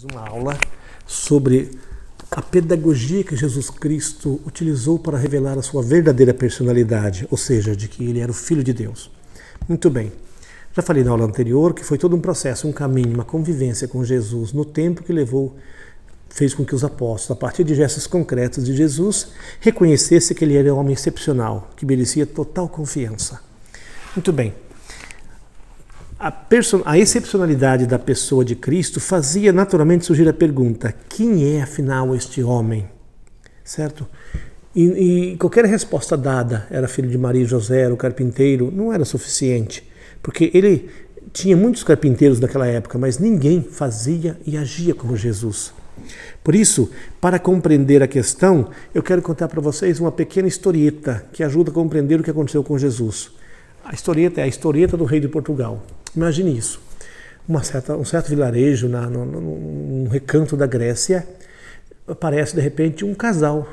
Uma aula sobre a pedagogia que Jesus Cristo utilizou para revelar a sua verdadeira personalidade, ou seja, de que ele era o Filho de Deus. Muito bem, já falei na aula anterior que foi todo um processo, um caminho, uma convivência com Jesus no tempo que fez com que os apóstolos, a partir de gestos concretos de Jesus, reconhecessem que ele era um homem excepcional, que merecia total confiança. Muito bem. A excepcionalidade da pessoa de Cristo fazia naturalmente surgir a pergunta: quem é afinal este homem? Certo? E qualquer resposta dada, era filho de Maria e José, era o carpinteiro, não era suficiente, porque ele tinha muitos carpinteiros naquela época, mas ninguém fazia e agia como Jesus. Por isso, para compreender a questão, eu quero contar para vocês uma pequena historieta que ajuda a compreender o que aconteceu com Jesus. A historieta é a historieta do rei de Portugal. Imagine isso. Um certo vilarejo, num recanto da Grécia, aparece de repente um casal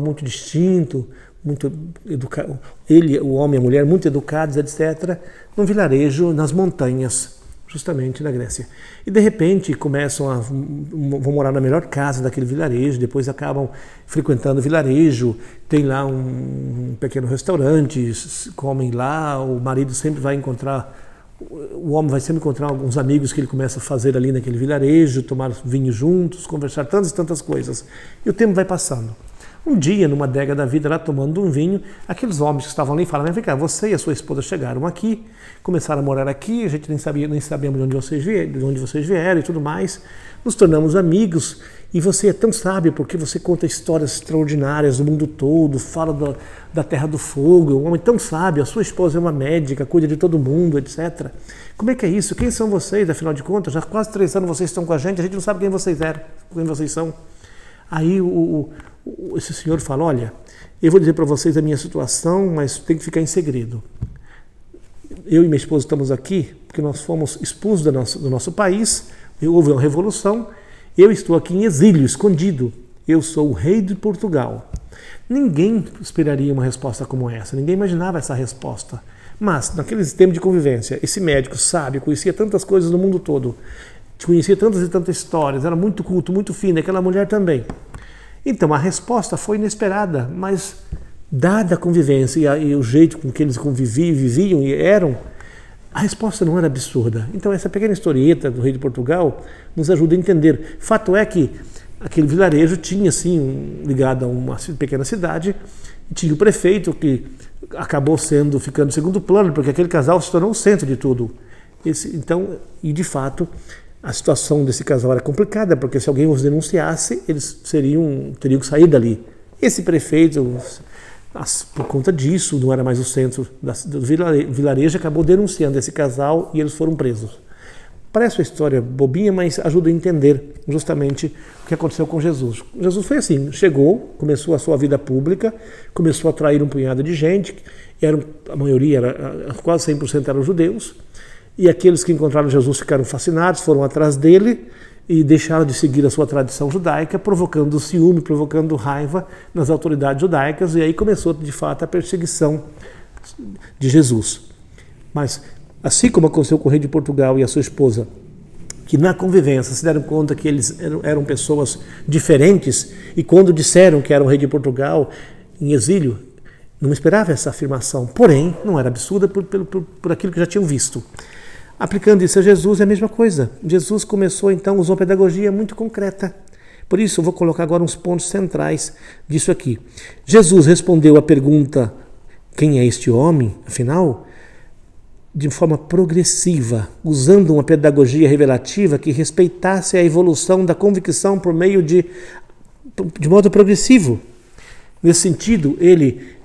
muito distinto, muito educado, ele, o homem e a mulher, muito educados, etc., num vilarejo nas montanhas, justamente na Grécia. E de repente vão morar na melhor casa daquele vilarejo, depois acabam frequentando o vilarejo, tem lá um pequeno restaurante, comem lá, o marido sempre vai encontrar. O homem vai sempre encontrar alguns amigos que ele começa a fazer ali naquele vilarejo, tomar vinho juntos, conversar tantas e tantas coisas. E o tempo vai passando. Um dia, numa adega da vida, lá tomando um vinho, aqueles homens que estavam ali falaram: vem cá, você e a sua esposa chegaram aqui, começaram a morar aqui, a gente nem sabíamos de onde vocês vieram e tudo mais, nos tornamos amigos, e você é tão sábio porque você conta histórias extraordinárias do mundo todo, fala da Terra do Fogo, um homem tão sábio, a sua esposa é uma médica, cuida de todo mundo, etc. Como é que é isso? Quem são vocês, afinal de contas? Já há quase 3 anos vocês estão com a gente não sabe quem vocês são. Aí esse senhor fala: olha, eu vou dizer para vocês a minha situação, mas tem que ficar em segredo. Eu e minha esposa estamos aqui porque nós fomos expulsos do nosso país, houve uma revolução, eu estou aqui em exílio, escondido. Eu sou o rei de Portugal. Ninguém esperaria uma resposta como essa, ninguém imaginava essa resposta. Mas, naqueles tempos de convivência, esse médico sábio conhecia tantas coisas do mundo todo, conhecia tantas e tantas histórias, era muito culto, muito fino, aquela mulher também. Então, a resposta foi inesperada, mas dada a convivência e o jeito com que eles viviam e eram, a resposta não era absurda. Então, essa pequena historieta do rei de Portugal nos ajuda a entender. Fato é que aquele vilarejo tinha, assim, ligado a uma pequena cidade, e tinha o prefeito que acabou ficando em segundo plano, porque aquele casal se tornou o centro de tudo. E de fato, a situação desse casal era complicada, porque se alguém os denunciasse, eles teriam que sair dali. Esse prefeito, por conta disso, não era mais o centro do vilarejo, acabou denunciando esse casal e eles foram presos. Parece uma história bobinha, mas ajuda a entender justamente o que aconteceu com Jesus. Jesus foi assim, chegou, começou a sua vida pública, começou a atrair um punhado de gente, a maioria, quase 100% eram judeus, e aqueles que encontraram Jesus ficaram fascinados, foram atrás dele e deixaram de seguir a sua tradição judaica, provocando ciúme, provocando raiva nas autoridades judaicas, e aí começou de fato a perseguição de Jesus. Mas, assim como aconteceu com o rei de Portugal e a sua esposa, que na convivência se deram conta que eles eram pessoas diferentes, e quando disseram que era o rei de Portugal em exílio, não esperava essa afirmação, porém não era absurda por aquilo que já tinham visto. Aplicando isso a Jesus é a mesma coisa. Jesus começou então, usou uma pedagogia muito concreta. Por isso eu vou colocar agora uns pontos centrais disso aqui. Jesus respondeu à pergunta: quem é este homem, afinal, de forma progressiva, usando uma pedagogia revelativa que respeitasse a evolução da convicção por meio de modo progressivo. Nesse sentido, ele,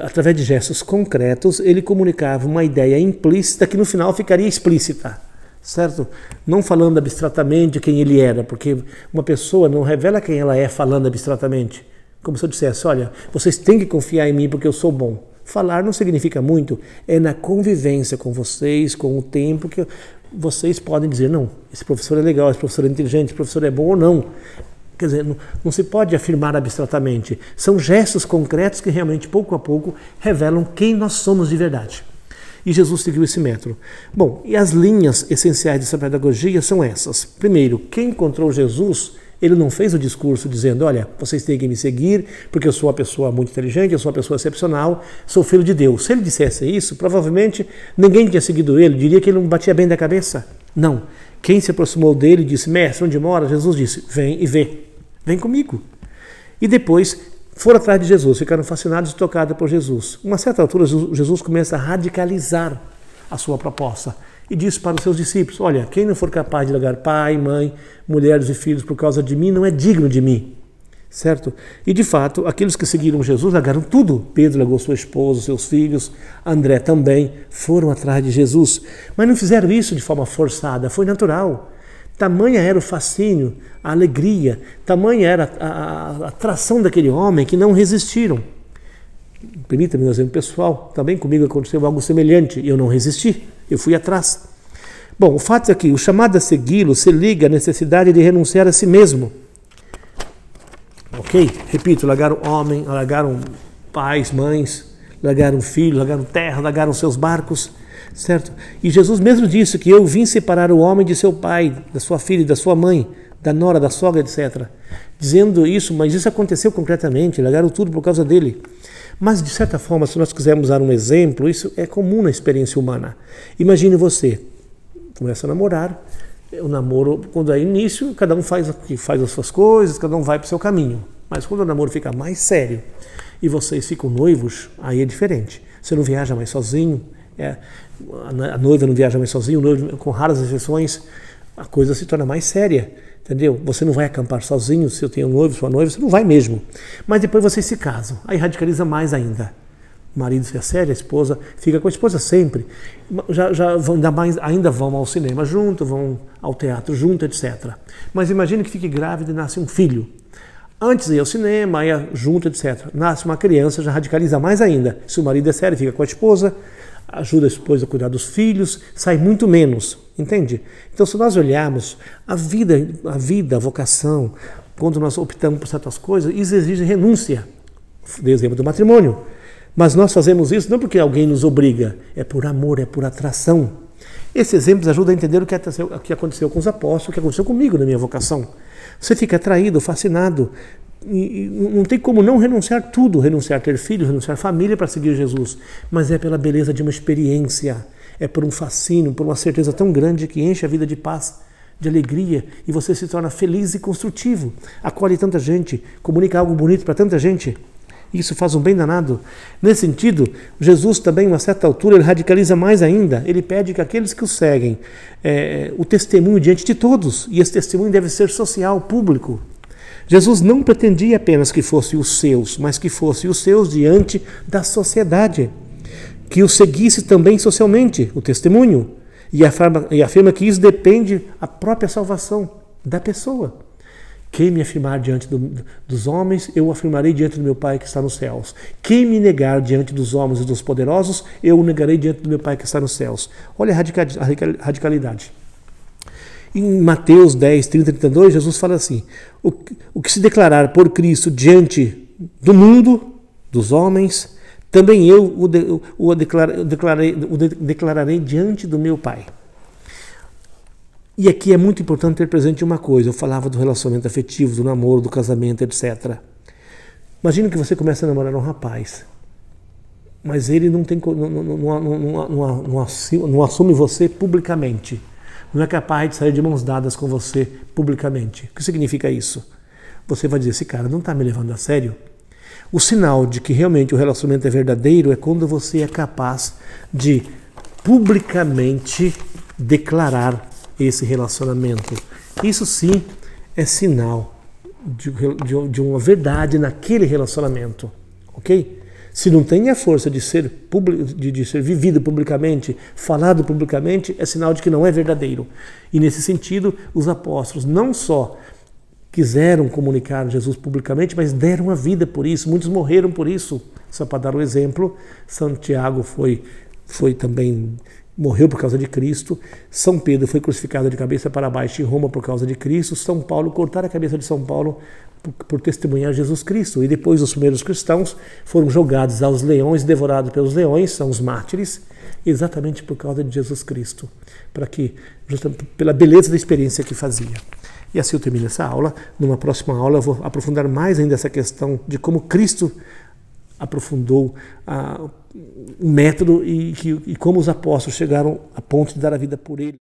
através de gestos concretos, ele comunicava uma ideia implícita que no final ficaria explícita, certo? Não falando abstratamente quem ele era, porque uma pessoa não revela quem ela é falando abstratamente. Como se eu dissesse: olha, vocês têm que confiar em mim porque eu sou bom. Falar não significa muito, é na convivência com vocês, com o tempo, que vocês podem dizer: não, esse professor é legal, esse professor é inteligente, esse professor é bom ou não. Quer dizer, não se pode afirmar abstratamente. São gestos concretos que realmente, pouco a pouco, revelam quem nós somos de verdade. E Jesus seguiu esse método. Bom, e as linhas essenciais dessa pedagogia são essas. Primeiro, quem encontrou Jesus, ele não fez o discurso dizendo, olha, vocês têm que me seguir porque eu sou uma pessoa muito inteligente, eu sou uma pessoa excepcional, sou filho de Deus. Se ele dissesse isso, provavelmente ninguém tinha seguido ele, diria que ele não batia bem da cabeça. Não. Quem se aproximou dele e disse, mestre, onde mora? Jesus disse, vem e vê. Vem comigo. E depois foram atrás de Jesus, ficaram fascinados e tocados por Jesus. Uma certa altura, Jesus começa a radicalizar a sua proposta e diz para os seus discípulos, olha, quem não for capaz de largar pai, mãe, mulheres e filhos por causa de mim, não é digno de mim. Certo? E de fato, aqueles que seguiram Jesus largaram tudo. Pedro largou sua esposa, seus filhos, André também, foram atrás de Jesus. Mas não fizeram isso de forma forçada, foi natural. Tamanha era o fascínio, a alegria, tamanha era a atração daquele homem que não resistiram. Permita-me um exemplo pessoal, também comigo aconteceu algo semelhante e eu não resisti, eu fui atrás. Bom, o fato é que o chamado a segui-lo se liga à necessidade de renunciar a si mesmo. Ok? Repito, largaram homem, largaram pais, mães, largaram filhos, largaram terra, largaram seus barcos, certo? E Jesus mesmo disse que eu vim separar o homem de seu pai, da sua filha, da sua mãe, da nora, da sogra, etc. Dizendo isso, mas isso aconteceu concretamente, largaram tudo por causa dele. Mas, de certa forma, se nós quisermos dar um exemplo, isso é comum na experiência humana. Imagine você, começa a namorar, o namoro, quando é início, cada um faz as suas coisas, cada um vai para o seu caminho. Mas quando o namoro fica mais sério e vocês ficam noivos, aí é diferente. Você não viaja mais sozinho, a noiva não viaja mais sozinho, o noivo, com raras exceções, a coisa se torna mais séria, entendeu? Você não vai acampar sozinho, se eu tenho um noivo, sua noiva, você não vai mesmo. Mas depois vocês se casam, aí radicaliza mais ainda. O marido se assédia, a esposa fica com a esposa sempre. Já vão, ainda vão ao cinema junto, vão ao teatro junto, etc. Mas imagine que fique grávida e nasce um filho. Antes de ir ao cinema, ia junto, etc. Nasce uma criança, já radicaliza mais ainda. Se o marido é sério, fica com a esposa, ajuda a esposa a cuidar dos filhos, sai muito menos, entende? Então, se nós olharmos a vida, a vocação, quando nós optamos por certas coisas, isso exige renúncia. Dei o exemplo do matrimônio. Mas nós fazemos isso não porque alguém nos obriga, é por amor, é por atração. Esses exemplos ajudam a entender o que aconteceu com os apóstolos, o que aconteceu comigo na minha vocação. Você fica atraído, fascinado, e não tem como não renunciar tudo, renunciar a ter filhos, renunciar a família para seguir Jesus, mas é pela beleza de uma experiência, é por um fascínio, por uma certeza tão grande que enche a vida de paz, de alegria, e você se torna feliz e construtivo, acolhe tanta gente, comunica algo bonito para tanta gente. Isso faz um bem danado. Nesse sentido, Jesus também, a uma certa altura, ele radicaliza mais ainda. Ele pede que aqueles que o seguem, o testemunho diante de todos, e esse testemunho deve ser social, público. Jesus não pretendia apenas que fossem os seus, mas que fossem os seus diante da sociedade. Que o seguisse também socialmente, o testemunho. E afirma que isso depende da própria salvação da pessoa. Quem me afirmar diante dos homens, eu o afirmarei diante do meu Pai que está nos céus. Quem me negar diante dos homens e dos poderosos, eu o negarei diante do meu Pai que está nos céus. Olha a radicalidade. Em Mateus 10, 30 e 32, Jesus fala assim, o que se declarar por Cristo diante do mundo, dos homens, também eu o declararei diante do meu Pai. E aqui é muito importante ter presente uma coisa, eu falava do relacionamento afetivo, do namoro, do casamento, etc. Imagina que você começa a namorar um rapaz, mas ele não assume você publicamente, não é capaz de sair de mãos dadas com você publicamente. O que significa isso? Você vai dizer, esse cara não está me levando a sério? O sinal de que realmente o relacionamento é verdadeiro é quando você é capaz de publicamente declarar esse relacionamento. Isso sim é sinal de uma verdade naquele relacionamento, ok? Se não tem a força de ser vivido publicamente, falado publicamente, é sinal de que não é verdadeiro. E nesse sentido, os apóstolos não só quiseram comunicar Jesus publicamente, mas deram a vida por isso, muitos morreram por isso. Só para dar um exemplo, Santiago foi também morreu por causa de Cristo, São Pedro foi crucificado de cabeça para baixo em Roma por causa de Cristo, São Paulo cortaram a cabeça de São Paulo por testemunhar Jesus Cristo, e depois os primeiros cristãos foram jogados aos leões, devorados pelos leões, são os mártires, exatamente por causa de Jesus Cristo, para que, justamente pela beleza da experiência que fazia. E assim eu termino essa aula. Numa próxima aula eu vou aprofundar mais ainda essa questão de como Cristo aprofundou o método e como os apóstolos chegaram a ponto de dar a vida por ele.